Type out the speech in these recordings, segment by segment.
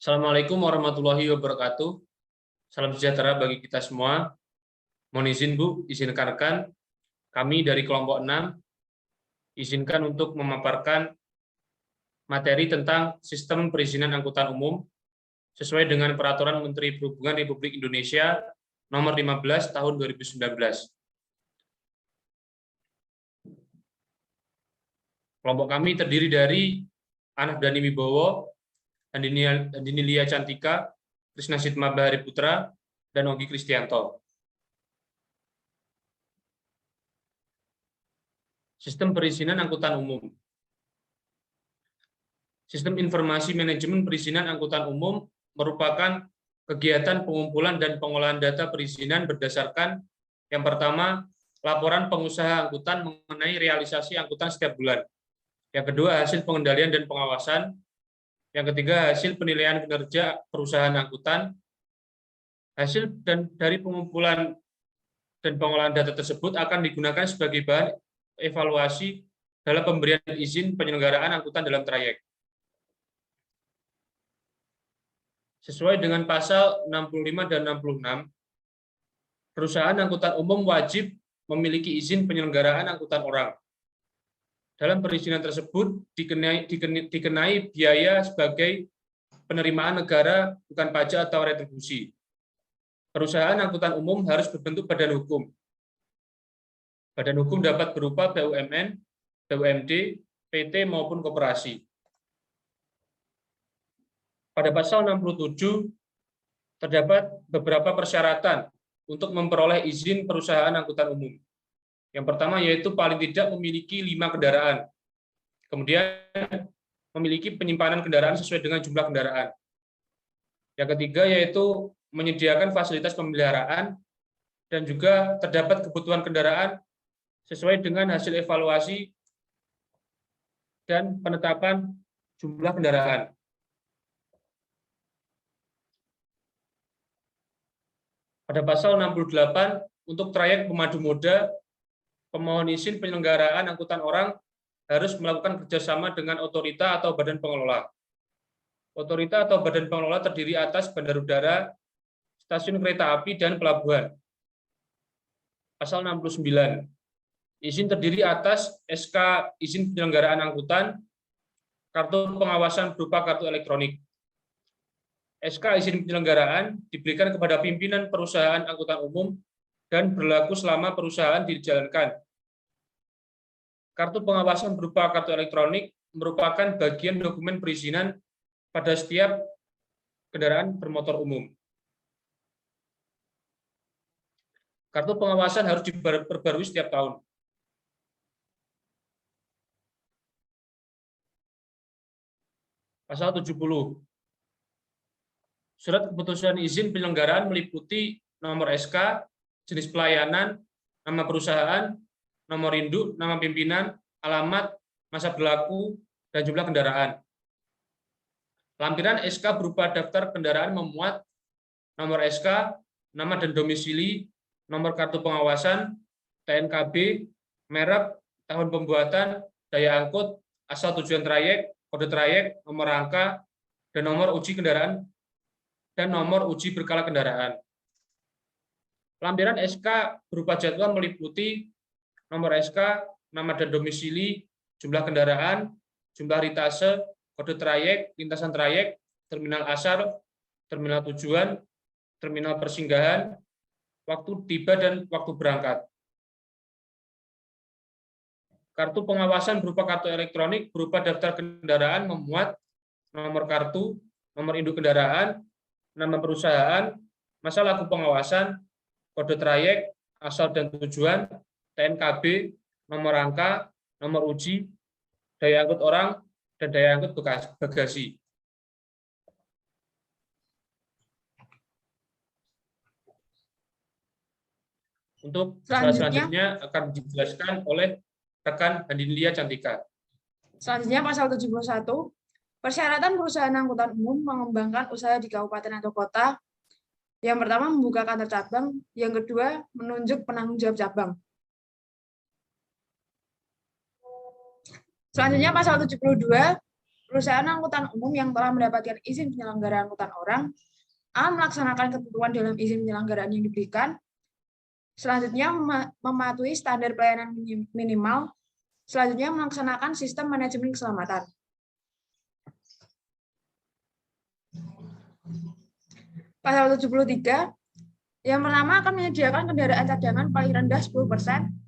Assalamualaikum warahmatullahi wabarakatuh. Salam sejahtera bagi kita semua. Mohon izin Bu, izinkan rekan, kami dari kelompok 6 izinkan untuk memaparkan materi tentang sistem perizinan angkutan umum sesuai dengan Peraturan Menteri Perhubungan Republik Indonesia Nomor 15 Tahun 2019. Kelompok kami terdiri dari Anaf Dani Wibowo, Andini Lia Cantika, Krisna Sitma Bahari Putra, dan Ogi Kristianto. Sistem perizinan angkutan umum. Sistem informasi manajemen perizinan angkutan umum merupakan kegiatan pengumpulan dan pengolahan data perizinan berdasarkan yang pertama, laporan pengusaha angkutan mengenai realisasi angkutan setiap bulan. Yang kedua, hasil pengendalian dan pengawasan. Yang ketiga, hasil penilaian kinerja perusahaan angkutan. Hasil dari pengumpulan dan pengolahan data tersebut akan digunakan sebagai bahan evaluasi dalam pemberian izin penyelenggaraan angkutan dalam trayek. Sesuai dengan pasal 65 dan 66, perusahaan angkutan umum wajib memiliki izin penyelenggaraan angkutan orang. Dalam perizinan tersebut dikenai biaya sebagai penerimaan negara bukan pajak atau retribusi. Perusahaan angkutan umum harus berbentuk badan hukum. Badan hukum dapat berupa BUMN, BUMD, PT maupun koperasi. Pada pasal 67 terdapat beberapa persyaratan untuk memperoleh izin perusahaan angkutan umum. Yang pertama yaitu paling tidak memiliki 5 kendaraan. Kemudian memiliki penyimpanan kendaraan sesuai dengan jumlah kendaraan. Yang ketiga yaitu menyediakan fasilitas pemeliharaan dan juga terdapat kebutuhan kendaraan sesuai dengan hasil evaluasi dan penetapan jumlah kendaraan. Pada pasal 68 untuk trayek pemadu moda, pemohon izin penyelenggaraan angkutan orang harus melakukan kerjasama dengan otorita atau badan pengelola. Otorita atau badan pengelola terdiri atas bandar udara, stasiun kereta api, dan pelabuhan. Pasal 69. Izin terdiri atas SK izin penyelenggaraan angkutan, kartu pengawasan berupa kartu elektronik. SK izin penyelenggaraan diberikan kepada pimpinan perusahaan angkutan umum dan berlaku selama perusahaan dijalankan. Kartu pengawasan berupa kartu elektronik merupakan bagian dokumen perizinan pada setiap kendaraan bermotor umum. Kartu pengawasan harus diperbarui setiap tahun. Pasal 70. Surat keputusan izin penyelenggaraan meliputi nomor SK, jenis pelayanan, nama perusahaan, nomor induk, nama pimpinan, alamat, masa berlaku, dan jumlah kendaraan. Lampiran SK berupa daftar kendaraan memuat nomor SK, nama dan domisili, nomor kartu pengawasan, TNKB, merek, tahun pembuatan, daya angkut, asal tujuan trayek, kode trayek, nomor rangka, dan nomor uji kendaraan, dan nomor uji berkala kendaraan. Lampiran SK berupa jadwal meliputi nomor SK, nama dan domisili, jumlah kendaraan, jumlah ritase, kode trayek, lintasan trayek, terminal asar, terminal tujuan, terminal persinggahan, waktu tiba dan waktu berangkat. Kartu pengawasan berupa kartu elektronik berupa daftar kendaraan memuat nomor kartu, nomor induk kendaraan, nama perusahaan, masa laku pengawasan, kode trayek, asal dan tujuan, TNKB, nomor rangka, nomor uji, daya angkut orang, dan daya angkut bagasi. Untuk selanjutnya akan dijelaskan oleh rekan Andini Lia Cantika. Selanjutnya pasal 71, persyaratan perusahaan angkutan umum mengembangkan usaha di kabupaten atau kota. Yang pertama, membuka kantor cabang. Yang kedua, menunjuk penanggung jawab cabang. Selanjutnya pasal 72, perusahaan angkutan umum yang telah mendapatkan izin penyelenggaraan angkutan orang akan melaksanakan ketentuan dalam izin penyelenggaraan yang diberikan. Selanjutnya, mematuhi standar pelayanan minimal. Selanjutnya, melaksanakan sistem manajemen keselamatan. Pasal 73, yang pertama akan menyediakan kendaraan cadangan paling rendah 10%.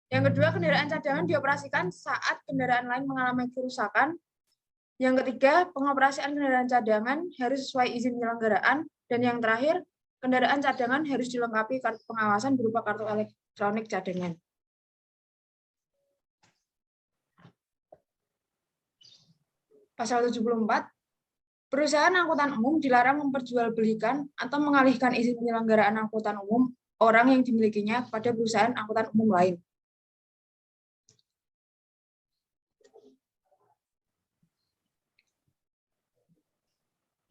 Yang kedua, kendaraan cadangan dioperasikan saat kendaraan lain mengalami kerusakan. Yang ketiga, pengoperasian kendaraan cadangan harus sesuai izin penyelenggaraan. Dan yang terakhir, kendaraan cadangan harus dilengkapi kartu pengawasan berupa kartu elektronik cadangan. Pasal 74, perusahaan angkutan umum dilarang memperjualbelikan atau mengalihkan izin penyelenggaraan angkutan umum orang yang dimilikinya kepada perusahaan angkutan umum lain.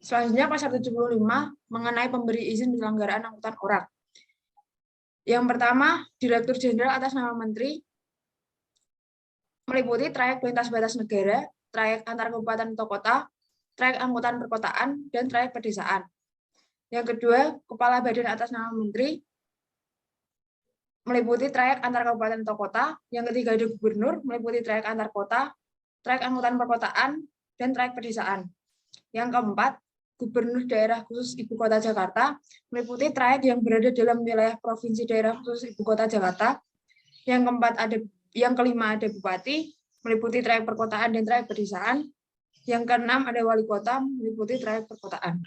Selanjutnya, pasal 75 mengenai pemberi izin penyelenggaraan angkutan orang. Yang pertama, Direktur Jenderal atas nama Menteri, meliputi trayek lintas batas negara, trayek antar kabupaten atau kota, trayek angkutan perkotaan, dan trayek pedesaan. Yang kedua, Kepala Badan atas nama Menteri, meliputi trayek antar kabupaten atau kota. Yang ketiga, ada Gubernur, meliputi trayek antar kota, trayek angkutan perkotaan, dan trayek pedesaan. Yang keempat, Gubernur Daerah Khusus Ibu Kota Jakarta, meliputi trayek yang berada dalam wilayah Provinsi Daerah Khusus Ibu Kota Jakarta. Yang kelima ada Bupati, meliputi trayek perkotaan dan trayek pedesaan. Yang keenam ada Wali Kota, meliputi trayek perkotaan.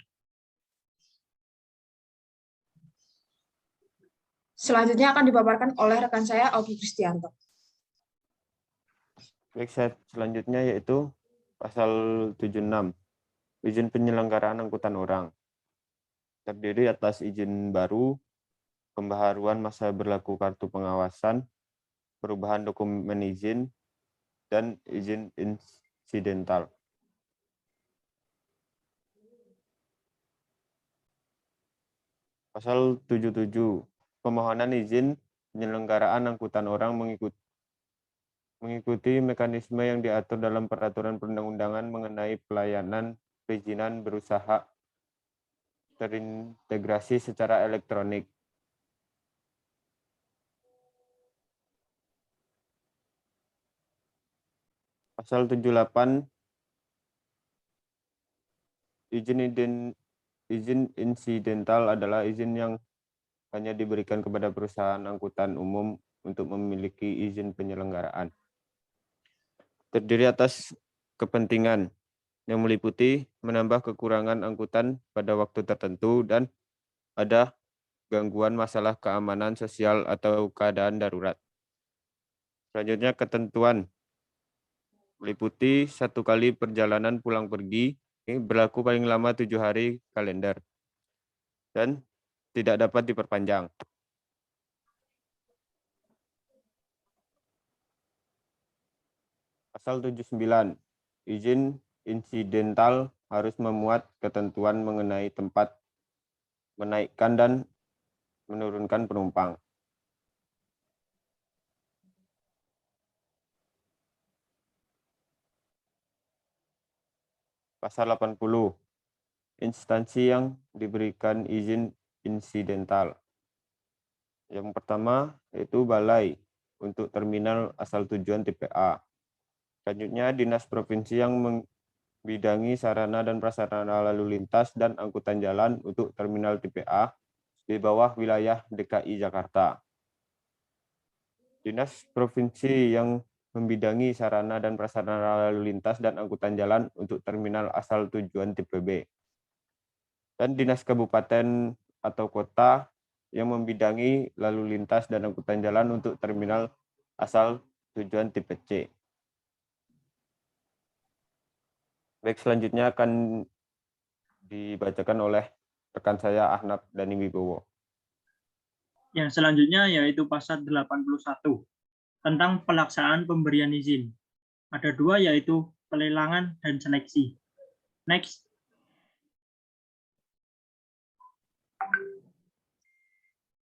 Selanjutnya akan dipaparkan oleh rekan saya, Ogi Kristianto. Baik, selanjutnya yaitu pasal 76. Izin penyelenggaraan angkutan orang. Terdiri atas izin baru, pembaharuan masa berlaku kartu pengawasan, perubahan dokumen izin, dan izin insidental. Pasal 77. Permohonan izin penyelenggaraan angkutan orang mengikuti mekanisme yang diatur dalam peraturan perundang-undangan mengenai pelayanan perizinan berusaha terintegrasi secara elektronik. Pasal 78, izin insidental adalah izin yang hanya diberikan kepada perusahaan angkutan umum untuk memiliki izin penyelenggaraan. Terdiri atas kepentingan yang meliputi menambah kekurangan angkutan pada waktu tertentu dan ada gangguan masalah keamanan sosial atau keadaan darurat. Selanjutnya, ketentuan meliputi 1 kali perjalanan pulang pergi, berlaku paling lama 7 hari kalender, dan tidak dapat diperpanjang. Pasal 79, izin insidental harus memuat ketentuan mengenai tempat menaikkan dan menurunkan penumpang. Pasal 80, instansi yang diberikan izin insidental. Yang pertama yaitu Balai untuk terminal asal tujuan TPA. Selanjutnya, Dinas Provinsi yang membidangi sarana dan prasarana lalu lintas dan angkutan jalan untuk terminal TPA di bawah wilayah DKI Jakarta. Dinas Provinsi yang membidangi sarana dan prasarana lalu lintas dan angkutan jalan untuk terminal asal tujuan tipe B. Dan Dinas Kabupaten atau Kota yang membidangi lalu lintas dan angkutan jalan untuk terminal asal tujuan tipe C. Baik, selanjutnya akan dibacakan oleh rekan saya Ahnaf Dani Wibowo. Yang selanjutnya yaitu pasal 81 tentang pelaksanaan pemberian izin. Ada 2 yaitu pelelangan dan seleksi. Next.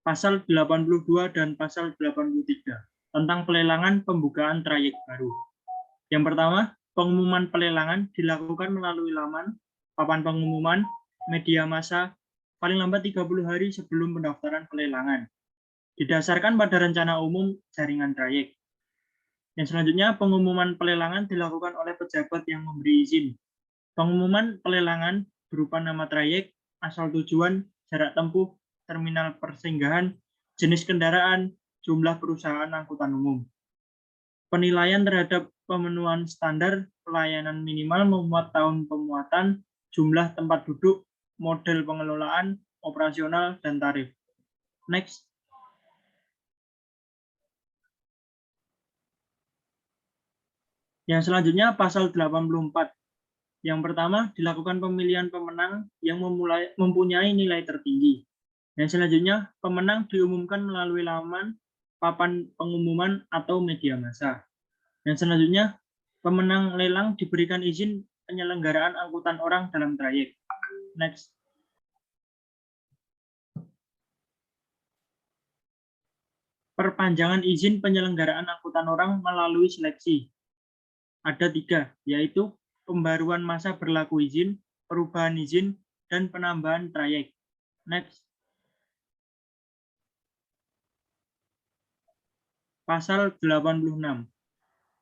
Pasal 82 dan pasal 83 tentang pelelangan pembukaan trayek baru. Yang pertama, pengumuman pelelangan dilakukan melalui laman, papan pengumuman, media massa, paling lambat 30 hari sebelum pendaftaran pelelangan. Didasarkan pada rencana umum jaringan trayek. Yang selanjutnya, pengumuman pelelangan dilakukan oleh pejabat yang memberi izin. Pengumuman pelelangan berupa nama trayek, asal tujuan, jarak tempuh, terminal persinggahan, jenis kendaraan, jumlah perusahaan angkutan umum. Penilaian terhadap pemenuhan standar pelayanan minimal memuat tahun pemuatan, jumlah tempat duduk, model pengelolaan, operasional, dan tarif. Next. Yang selanjutnya pasal 84. Yang pertama, dilakukan pemilihan pemenang yang mempunyai nilai tertinggi. Yang selanjutnya, pemenang diumumkan melalui laman, papan pengumuman, atau media massa. Yang selanjutnya, pemenang lelang diberikan izin penyelenggaraan angkutan orang dalam trayek. Next. Perpanjangan izin penyelenggaraan angkutan orang melalui seleksi. Ada 3, yaitu pembaruan masa berlaku izin, perubahan izin, dan penambahan trayek. Next. Pasal 86.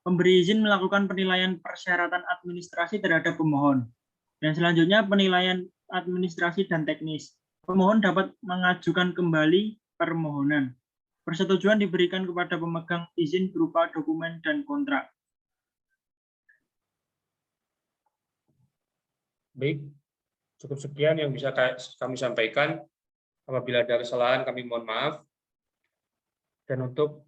Pemberi izin melakukan penilaian persyaratan administrasi terhadap pemohon. Dan selanjutnya penilaian administrasi dan teknis. Pemohon dapat mengajukan kembali permohonan. Persetujuan diberikan kepada pemegang izin berupa dokumen dan kontrak. Baik, cukup sekian yang bisa kami sampaikan. Apabila ada kesalahan, kami mohon maaf. Dan untuk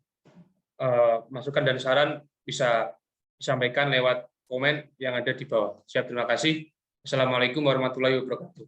masukan dan saran bisa disampaikan lewat komen yang ada di bawah. Siap, terima kasih. Assalamualaikum warahmatullahi wabarakatuh.